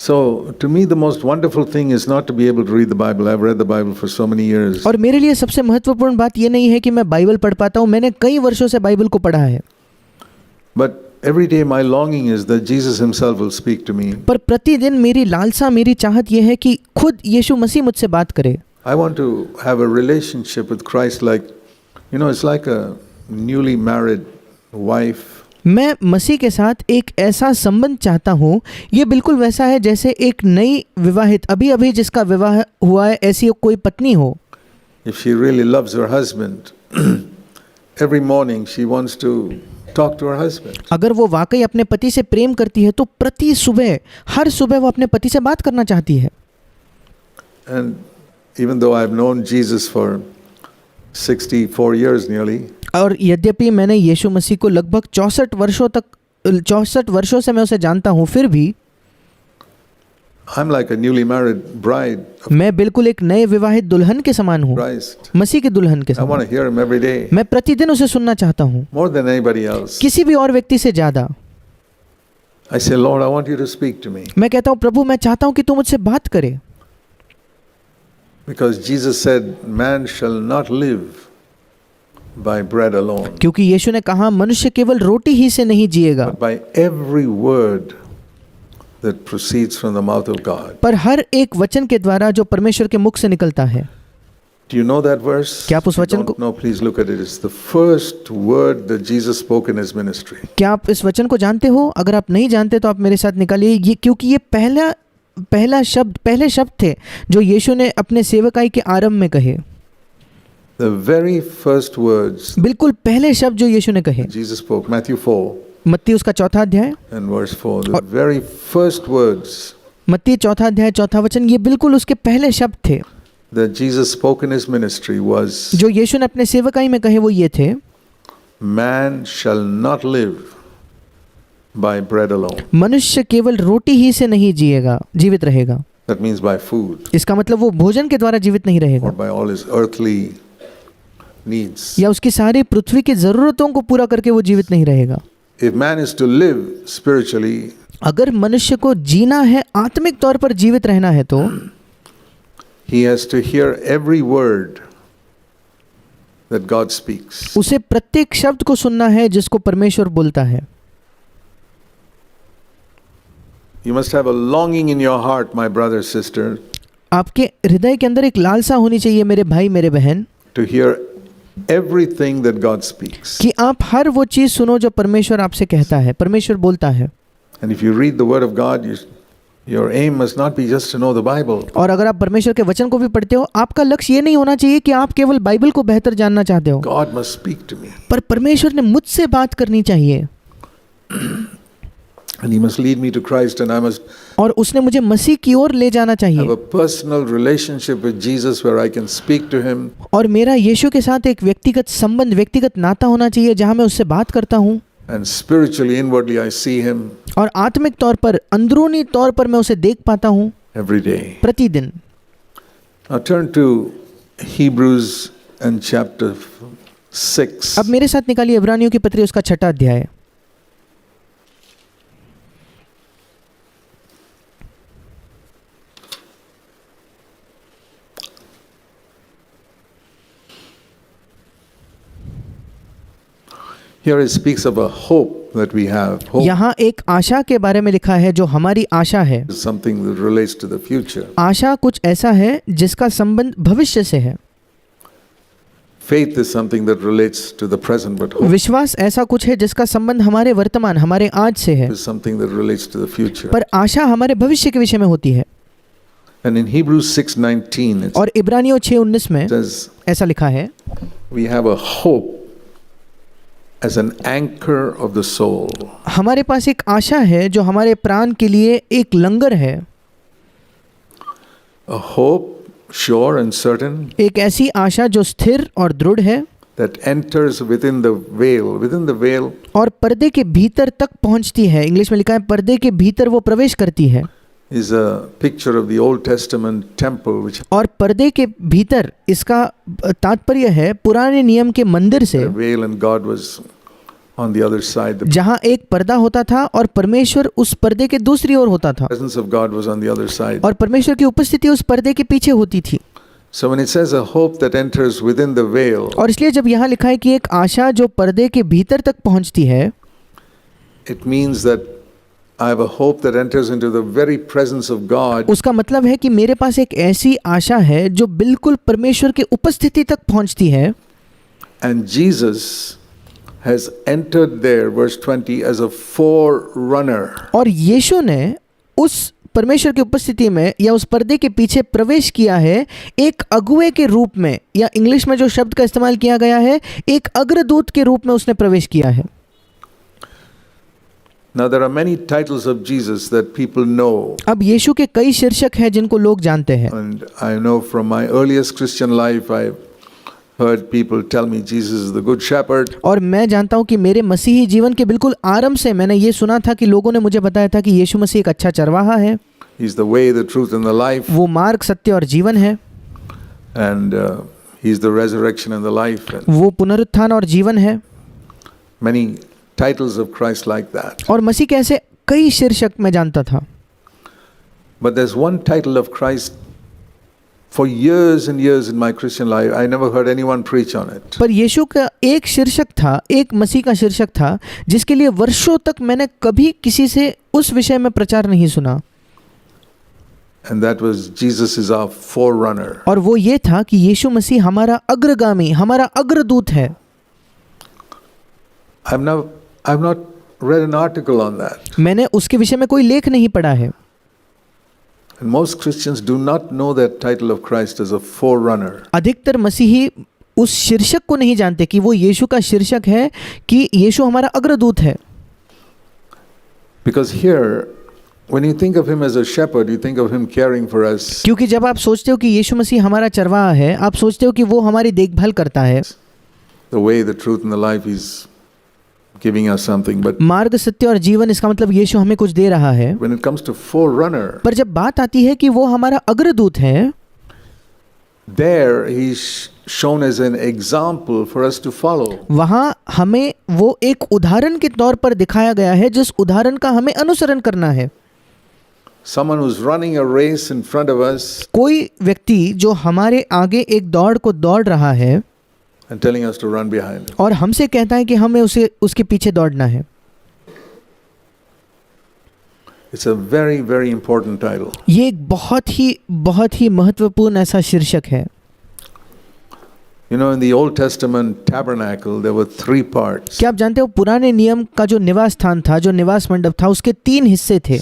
So to me the most wonderful thing is not to be able to read the Bible. I've read the Bible for so many years. और मेरे लिए सबसे महत्वपूर्ण बात ये नहीं है कि मैं बाइबल पढ़ पाता हूँ, मैंने कई वर्षों से बाइबल को पढ़ा है। But every day my longing is that Jesus himself will speak to me. पर प्रतिदिन मेरी लालसा, मेरी चाहत ये है कि खुद यीशु मसीह मुझसे बात करे। I want to have a relationship with Christ like, it's like a newly married wife. मैं मसीह के साथ एक ऐसा संबंध चाहता हूँ, ये बिल्कुल वैसा है जैसे एक नई विवाहित, अभी अभी जिसका विवाह हुआ है, ऐसी कोई पत्नी हो। If she really loves her husband, every morning she wants to talk to her husband. अगर वो वाकई अपने पति से प्रेम करती है तो प्रति सुबह, हर सुबह वो अपने पति से बात करना चाहती है। And even though I've known Jesus for 64 years nearly, और यद्यपि मैंने यीशु मसीह को लगभग 64 वर्षों से मैं उसे जानता हूँ, फिर भी I'm like a newly married bride of मैं बिल्कुल एक नए विवाहित दुल्हन के समान हूँ, Christ. मसीह के दुल्हन के I want समान। to hear him every day, मैं प्रतिदिन उसे सुनना चाहता हूँ, more than anybody else. किसी भी और व्यक्ति से ज़्यादा। I say, Lord, I want you to speak to me. मैं कहता हूँ, प्रभु मैं चाहता हूँ कि तू मुझसे बात करे, Because Jesus said, man shall not live by bread alone, क्योंकि यीशु ने कहा मनुष्य केवल रोटी ही से नहीं जिएगा, but by every word that proceeds from the mouth of God. पर हर एक वचन के द्वारा जो परमेश्वर के मुख से निकलता है। Do you know that verse? क्या आप उस वचन को- No, please look at it. It's the first word that Jesus spoke in his ministry. क्या आप इस वचन को जानते हो? अगर आप नहीं जानते तो आप मेरे साथ निकालिए ये, क्योंकि ये पहले शब्द थे जो यीशु ने अपने सेवकाई के आरंभ में कहे। The very first words बिल्कुल पहले शब्द जो यीशु ने कहे, Jesus spoke, Matthew 4 मत्ती उसका 4 अध्याय, and verse 4. The very first words मत्ती 4 अध्याय 4 वचन, ये बिल्कुल उसके पहले शब्द थे that Jesus spoke in his ministry was, जो यीशु ने अपने सेवकाई में कहे। वो ये थे, man shall not live by bread alone. मनुष्य केवल रोटी ही से नहीं जीवित रहेगा। That means by food इसका मतलब वो भोजन के द्वारा जीवित नहीं or रहेगा by all his earthly needs. या उसकी सारी पृथ्वी की जरूरतों को पूरा करके वो जीवित नहीं रहेगा। If man is to live spiritually, अगर मनुष्य को जीना है, आत्मिक तौर पर जीवित रहना है, तो he has to hear every word that God speaks. उसे प्रत्येक शब्द को सुनना है जिसको परमेश्वर बोलता है। You must have a longing in your heart, my brother, sister, आपके हृदय के अंदर एक लालसा होनी चाहिए, मेरे भाई मेरे बहन, to hear everything that God speaks. कि आप हर वो चीज़ सुनो जो परमेश्वर आपसे कहता है, परमेश्वर बोलता है। And if you read the word of God, your aim must not be just to know the Bible. और अगर आप परमेश्वर के वचन को भी पढ़ते हो, आपका लक्ष्य ये नहीं होना चाहिए कि आप केवल बाइबल को बेहतर जानना चाहते हो, God must speak to me. पर परमेश्वर ने मुझसे बात करनी चाहिए And he must lead me to Christ, and I must और उसने मुझे मसीह की ओर ले जाना have चाहिए। a personal relationship with Jesus where I can speak to him और मेरा यीशु के साथ एक व्यक्तिगत संबंध, व्यक्तिगत नाता होना चाहिए जहाँ मैं उससे बात करता हूँ and spiritually, inwardly I see him और आत्मिक तौर पर, अंदरूनी तौर पर मैं उसे देख पाता हूँ every day. प्रतिदिन। Now turn to Hebrews and chapter 6. अब मेरे साथ निकालिए इब्रानियों की पत्री उसका 6 अध्याय। Here it speaks of a hope that we have. Hope यहाँ एक आशा के बारे में लिखा है जो हमारी आशा है। is something that relates to the future. आशा कुछ ऐसा है जिसका संबंध भविष्य से है। Faith is something that relates to the present, but hope विश्वास ऐसा कुछ है जिसका संबंध हमारे वर्तमान, हमारे आज से है, is something that relates to the future. पर आशा हमारे भविष्य के विषय में होती है। And in Hebrews 6:19 it और इब्रानियों 6:19 में says ऐसा लिखा है, we have a hope as an anchor of the soul. हमारे पास एक आशा है जो हमारे प्राण के लिए एक लंगर है। A hope sure and certain एक ऐसी आशा जो स्थिर और दृढ़ है that enters within the veil और पर्दे के भीतर तक पहुंचती है। इंग्लिश में लिखा है पर्दे के भीतर वो प्रवेश करती है। is a picture of the Old Testament temple which और पर्दे के भीतर इसका तात्पर्य है पुराने नियम के मंदिर से, the veil, and God was on the other side. The जहाँ एक पर्दा होता था और परमेश्वर उस पर्दे के दूसरी ओर होता था, presence of God was on the other side. और परमेश्वर की उपस्थिति उस पर्दे के पीछे होती थी। So when it says a hope that enters within the veil, और इसलिए जब यहाँ लिखा है कि एक आशा जो पर्दे के भीतर तक पहुँचती है, it means that I have a hope that enters into the very presence of God, उसका मतलब है कि मेरे पास एक ऐसी आशा है जो बिल्कुल परमेश्वर की उपस्थिति तक पहुँचती है। and Jesus has entered there, verse 20, as a forerunner. और यीशु ने उस परमेश्वर की उपस्थिति में या उस पर्दे के पीछे प्रवेश किया है एक अगुए के रूप में, या इंग्लिश में जो शब्द का इस्तेमाल किया गया है, एक अग्रदूत के रूप में उसने प्रवेश किया है। Now there are many titles of Jesus that people know, अब यीशु के कई शीर्षक हैं जिनको लोग जानते हैं, and I know from my earliest Christian life I've heard people tell me Jesus is the good shepherd. और मैं जानता हूं कि मेरे मसीही जीवन के बिल्कुल आरंभ से मैंने ये सुना था कि लोगों ने मुझे बताया था कि यीशु मसीह एक अच्छा चरवाहा है, He's the way, the truth and the life, वो मार्ग, सत्य और जीवन है, and He's the resurrection and the life, and वो पुनरुत्थान और जीवन है। many titles of Christ like that. और मसीह के ऐसे कई शीर्षक मैं जानता था, But there's one title of Christ for years and years in my Christian life, I never heard anyone preach on it. पर यीशु का एक शीर्षक था, एक मसीह का शीर्षक था जिसके लिए वर्षों तक मैंने कभी किसी से उस विषय में प्रचार नहीं सुना, And that was Jesus is our forerunner. और वो ये था कि यीशु मसीह हमारा अग्रगामी, हमारा अग्रदूत है। I've not read an article on that. मैंने उसके विषय में कोई लेख नहीं पढ़ा है, And most Christians do not know that title of Christ as a forerunner. अधिकतर मसीही उस शीर्षक को नहीं जानते कि वो यीशु का शीर्षक है कि यीशु हमारा अग्रदूत है। Because here, when you think of him as a shepherd, you think of him caring for us. क्योंकि जब आप सोचते हो कि यीशु मसीह हमारा चरवाहा है, आप सोचते हो कि वो हमारी देखभाल करता है, The way, the truth and the life, he's giving us something. But मार्ग, सत्य और जीवन, इसका मतलब यीशु हमें कुछ दे रहा है। when it comes to forerunner, पर जब बात आती है कि वो हमारा अग्रदूत है, there he's shown as an example for us to follow. वहाँ हमें वो एक उदाहरण के तौर पर दिखाया गया है जिस उदाहरण का हमें अनुसरण करना है। Someone who's running a race in front of us कोई व्यक्ति जो हमारे आगे एक दौड़ को दौड़ रहा है and telling us to run behind him. और हमसे कहता है कि हमें उसके पीछे दौड़ना है। It's a very, very important title. ये एक बहुत ही महत्वपूर्ण ऐसा शीर्षक है। You know, in the Old Testament tabernacle, there were 3 parts. क्या आप जानते हो पुराने नियम का जो निवास स्थान था, जो निवास मंडप था, उसके 3 हिस्से थे।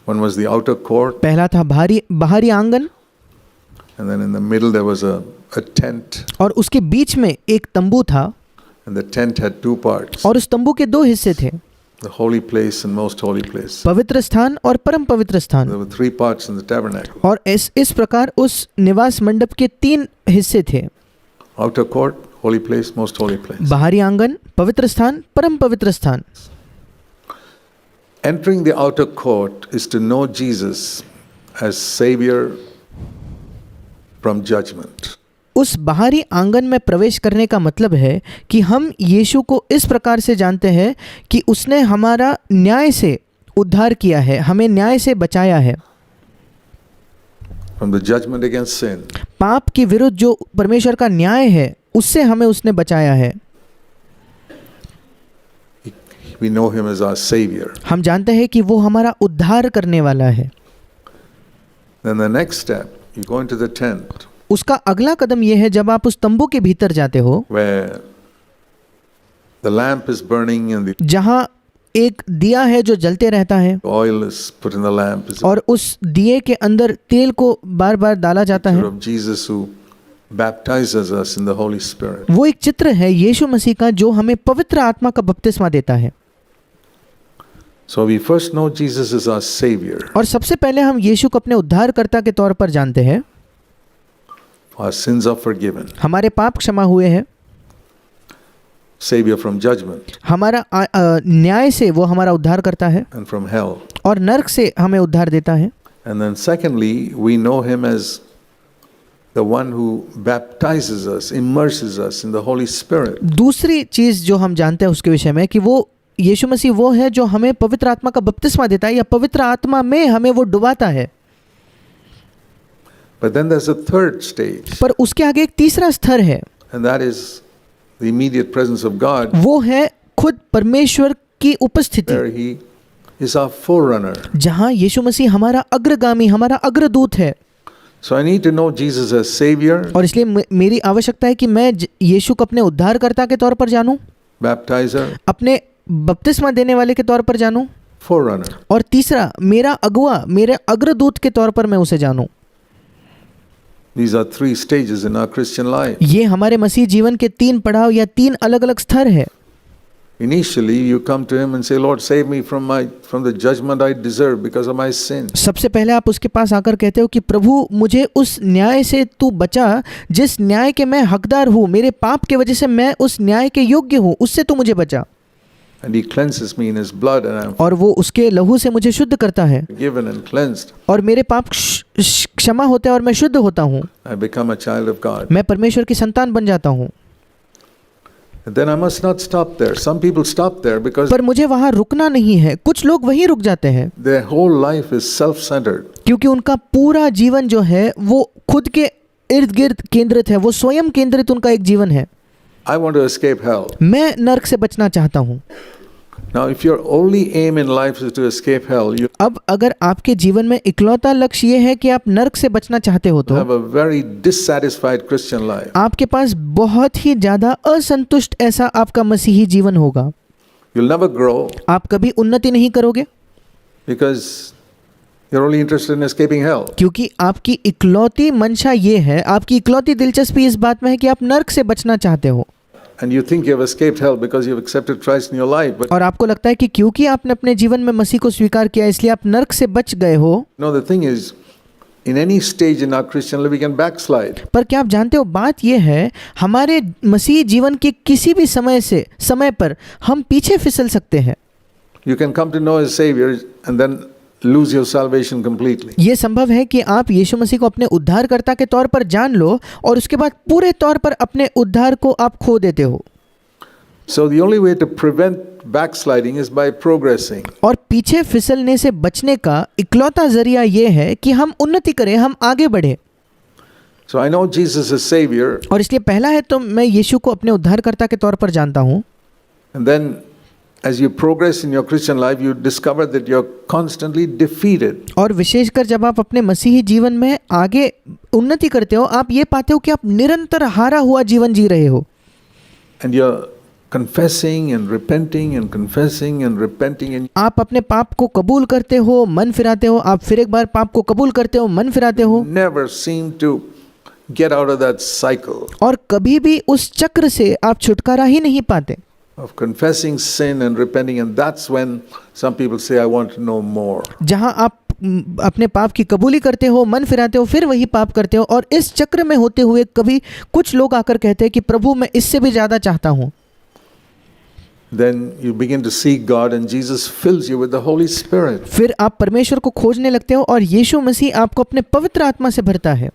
One was the outer court, पहला था बाहरी आंगन, and then in the middle there was a tent, और उसके बीच में एक तंबू था, and the tent had 2 parts. और उस तंबू के 2 हिस्से थे, The holy place and most holy place. पवित्र स्थान और परम पवित्र स्थान। There were 3 parts in the tabernacle. और इस प्रकार उस निवास मंडप के 3 हिस्से थे, Outer court, holy place, most holy place. बाहरी आंगन, पवित्र स्थान, परम पवित्र स्थान। Entering the outer court is to know Jesus as Savior from judgment. उस बाहरी आंगन में प्रवेश करने का मतलब है कि हम यीशु को इस प्रकार से जानते हैं कि उसने हमारा न्याय से उद्धार किया है, हमें न्याय से बचाया है, From the judgment against sin. पाप के विरुद्ध जो परमेश्वर का न्याय है उससे हमें उसने बचाया है। We know him as our Savior. हम जानते हैं कि वो हमारा उद्धार करने वाला है। Then the next step, you go into the tent उसका अगला कदम यह है जब आप उस तंबू के भीतर जाते हो where the lamp is burning and the जहाँ एक दिया है जो जलते रहता है oil is put in the lamp. It's a और उस दिए के अंदर तेल को बार बार डाला जाता picture है। of Jesus who baptizes us in the Holy Spirit. वो एक चित्र है यीशु मसीह का जो हमें पवित्र आत्मा का बपतिस्मा देता है। So we first know Jesus is our Savior. और सबसे पहले हम यीशु को अपने उद्धारकर्ता के तौर पर जानते हैं। Our sins are forgiven. हमारे पाप क्षमा हुए हैं, Savior from judgment हमारा न्याय से वो हमारा उद्धार करता है and from hell. और नरक से हमें उद्धार देता है। And then secondly, we know him as the one who baptizes us, immerses us in the Holy Spirit. दूसरी चीज़ जो हम जानते हैं उसके विषय में कि वो यीशु मसीह वो है जो हमें पवित्र आत्मा का बपतिस्मा देता है या पवित्र आत्मा में हमें वो डुबाता है। But then there's a third stage, पर उसके आगे एक तीसरा स्तर है, and that is the immediate presence of God, वो है खुद परमेश्वर की उपस्थिति, where He is our forerunner. जहाँ यीशु मसीह हमारा अग्रगामी, हमारा अग्रदूत है। So I need to know Jesus as Savior, और इसलिए मेरी आवश्यकता है कि मैं यीशु को अपने उद्धारकर्ता के तौर पर जानूं, Baptizer, अपने बपतिस्मा देने वाले के तौर पर जानूं, Forerunner. और तीसरा मेरा अगुआ, मेरे अग्रदूत के तौर पर मैं उसे जानूं। These are three stages in our Christian life. ये हमारे मसीह जीवन के 3 पड़ाव या 3 अलग अलग स्तर है। Initially, you come to Him and say, Lord, save me from the judgment I deserve because of my sin. सबसे पहले आप उसके पास आकर कहते हो कि प्रभु मुझे उस न्याय से तू बचा जिस न्याय के मैं हकदार हूँ, मेरे पाप के वजह से मैं उस न्याय के योग्य हूँ, उससे तू मुझे बचा। And He cleanses me in His blood, and I'm और वो उसके लहू से मुझे शुद्ध करता है, forgiven and cleansed. और मेरे पाप क्षमा होते हैं और मैं शुद्ध होता हूँ, I become a child of God. मैं परमेश्वर की संतान बन जाता हूँ। And then I must not stop there. Some people stop there because पर मुझे वहाँ रुकना नहीं है। कुछ लोग वहीं रुक जाते हैं their whole life is self-centered. क्योंकि उनका पूरा जीवन जो है वो खुद के इर्द गिर्द केंद्रित है, वो स्वयं केंद्रित उनका एक जीवन है। I want to escape hell. मैं नरक से बचना चाहता हूँ। Now, if your only aim in life is to escape hell, you अब अगर आपके जीवन में इकलौता लक्ष्य ये है कि आप नरक से बचना चाहते हो तो have a very dissatisfied Christian life. आपके पास बहुत ही ज़्यादा असंतुष्ट ऐसा आपका मसीही जीवन होगा। You'll never grow आप कभी उन्नति नहीं करोगे because you're only interested in escaping hell. क्योंकि आपकी इकलौती मंशा ये है, आपकी इकलौती दिलचस्पी इस बात में है कि आप नरक से बचना चाहते हो। And you think you've escaped hell because you've accepted Christ in your life. But और आपको लगता है कि क्योंकि आपने अपने जीवन में मसीह को स्वीकार किया इसलिए आप नरक से बच गए हो। no, the thing is, in any stage in our Christian life, we can backslide. पर क्या आप जानते हो, बात यह है हमारे मसीह जीवन के किसी भी समय पर हम पीछे फिसल सकते हैं। You can come to know as Savior and then lose your salvation completely. ये संभव है कि आप यीशु मसीह को अपने उद्धारकर्ता के तौर पर जान लो और उसके बाद पूरे तौर पर अपने उद्धार को आप खो देते हो। So the only way to prevent backsliding is by progressing. और पीछे फिसलने से बचने का इकलौता जरिया ये है कि हम उन्नति करें, हम आगे बढ़े। So I know Jesus is Savior, और इसलिए पहला है तो मैं यीशु को अपने उद्धारकर्ता के तौर पर जानता हूँ। and then as you progress in your Christian life, you discover that you're constantly defeated. और विशेषकर जब आप अपने मसीही जीवन में आगे उन्नति करते हो, आप ये पाते हो कि आप निरंतर हारा हुआ जीवन जी रहे हो। And you're confessing and repenting and confessing and repenting, and आप अपने पाप को कबूल करते हो, मन फिराते हो, आप फिर एक बार पाप को कबूल करते हो, मन फिराते हो, never seem to get out of that cycle और कभी भी उस चक्र से आप छुटकारा ही नहीं पाते। of confessing sin and repenting, and that's when some people say, I want to know more. जहाँ आप अपने पाप की कबूली करते हो, मन फिराते हो, फिर वही पाप करते हो, और इस चक्र में होते हुए कभी कुछ लोग आकर कहते हैं कि प्रभु मैं इससे भी ज़्यादा चाहता हूँ। Then you begin to seek God and Jesus fills you with the Holy Spirit. फिर आप परमेश्वर को खोजने लगते हो और यीशु मसीह आपको अपने पवित्र आत्मा से भरता है।